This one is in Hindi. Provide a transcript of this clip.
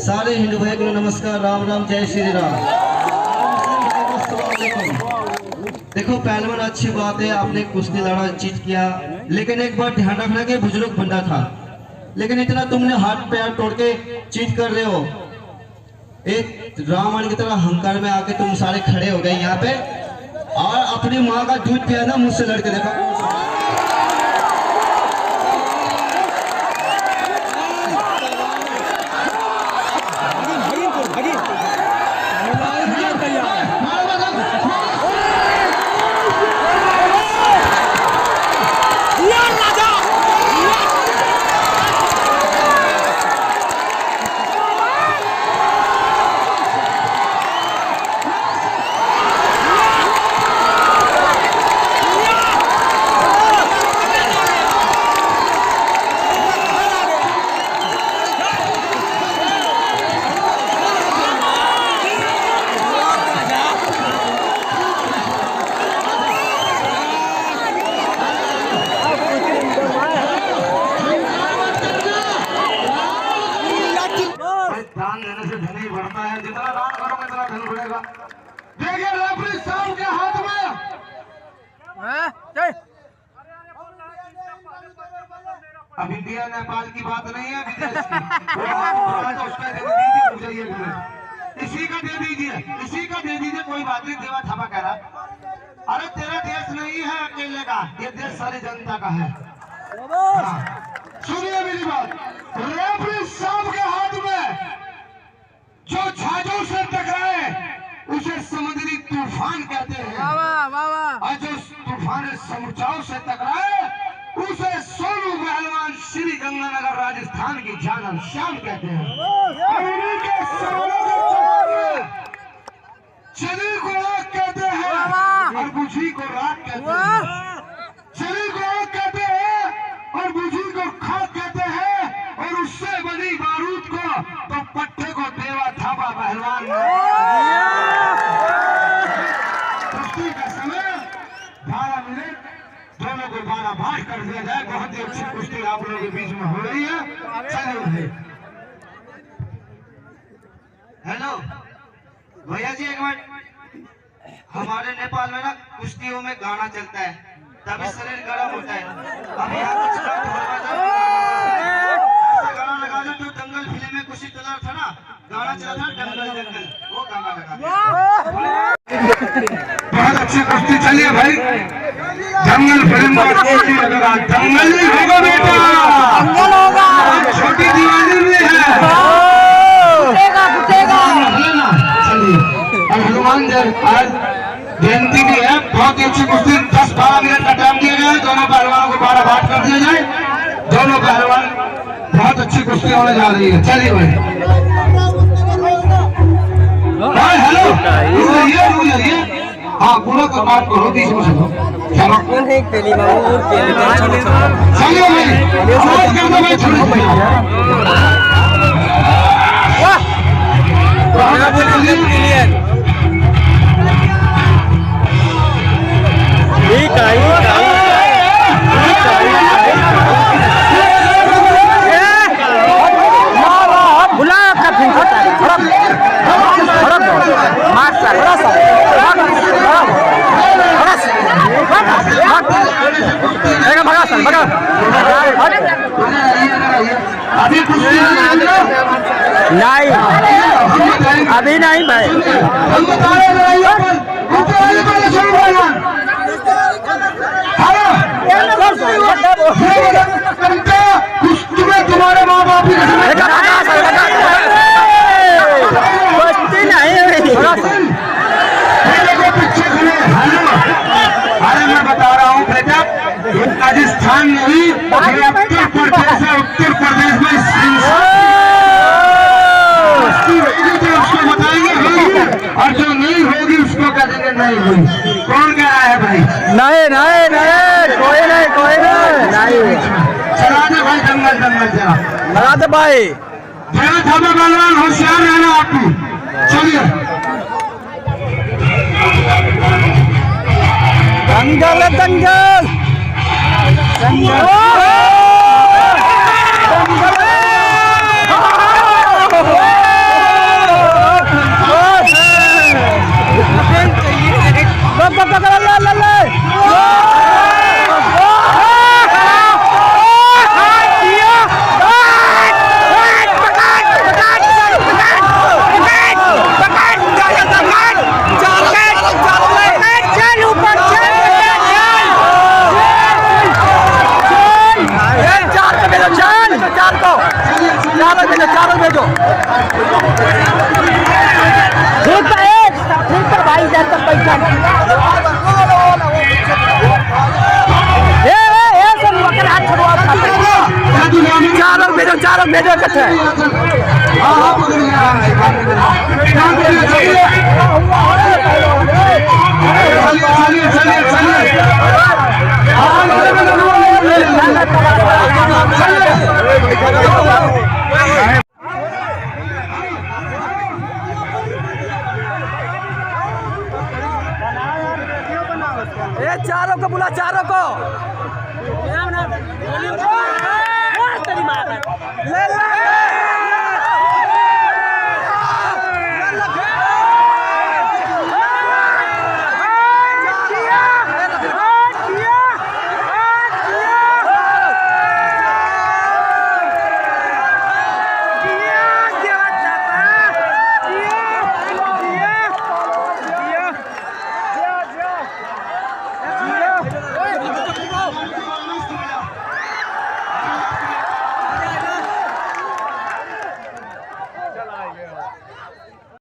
सारे हिंदू भाई को नमस्कार, राम राम, जय श्री राम। देखो पहलवान, अच्छी बात है, आपने कुश्ती लड़ा, चीज किया, लेकिन एक बात ध्यान रखना कि बुजुर्ग बंदा था, लेकिन इतना तुमने हाथ पैर तोड़ के चीज कर रहे हो। एक रावण की तरह अहंकार में आके तुम सारे खड़े हो गए यहाँ पे, और अपनी माँ का दूध पिया ना, मुझसे लड़के देखो। दान देने से धन ही बढ़ता है, जितना दान करोगे इतना धन बढ़ेगा। देखिए रेफरी साहब के हाथ में अब इंडिया नेपाल की बात नहीं है, विदेश की। इसी का दे दीजिए, इसी का दे दीजिए, कोई बात नहीं। देवा थापा कह रहा, अरे तेरा देश नहीं है अकेले का, ये देश सारी जनता का है। सुनिए मेरी बात, रेफरी साहब के हाथ में जो जहाजों से टकराए उसे समुद्री तूफान कहते हैं, और जो तूफान समुद्रों से टकराए उसे सोनू पहलवान श्री गंगानगर राजस्थान की जान श्याम कहते हैं। शरीर को आग कहते हैं और बुझी को राख कहते हैं। शरीर को आग कहते हैं और बुझी को खाक कहते हैं, और उससे बनी बारूद को तो पट्टे को देवा थापा पहलवान। कुश्ती का समय 12 मिनट, दोनों को 12 भाग कर दिया जाए। बहुत ही अच्छी कुश्ती आप लोगों के बीच में हो रही है। चलिए हेलो भैया जी, एक मिनट। हमारे नेपाल में ना कुश्तियों में गाना चलता है, तभी शरीर गर्म होता है। अभी यहाँ कुछ गाना लगा दो, जो दंगल फिल्म में कुश्ती चला था ना, गाना चला था दंगल दंगल, वो गाना लगा। बहुत अच्छी कुश्ती चलिए भाई, दंगल फिल्म का कुश्ती लगा। दंगल ही होगा बेटा, छोटी दीवानी में है। हनुमान जी आज जयंती भी है। बहुत ही अच्छी कुश्ती, 10-12 मिनट का टाइम दिया गया है। दोनों पहलवानों को 12 भाग कर दिया जाए। दोनों पहलवान, बहुत अच्छी कुश्ती होने जा रही है। चलिए भाई, हेलो, हाँ पूरा तो बात करो, बीच में चलो। चलिए भाई, आवाज कर दो भाई, अभी कुश्ती नहीं, अभी नहीं भाई, हम बता रहे हैं। कुश्ती में तुम्हारे माँ बाप अरे मैं बता रहा हूँ बेटा, राजस्थान नहीं, उत्तर प्रदेश है। उत्तर प्रदेश में उसको बताएंगे होगी, और जो नहीं होगी उसको कह देंगे नहीं हुई। कौन कह रहा है भाई? नहीं नहीं नहीं, कोई नहीं, कोई नहीं। चला दे भाई, दंगल दंगल चला लगा दे भाई। देवा थापा पहलवान, होशियार रहना आपको। चलिए दंगल दंगल दंगल। लेफ्ट है। हाँ पकड़ लिया। चलिए चलिए चलिए ये चारों को बुला, चारों को ले ले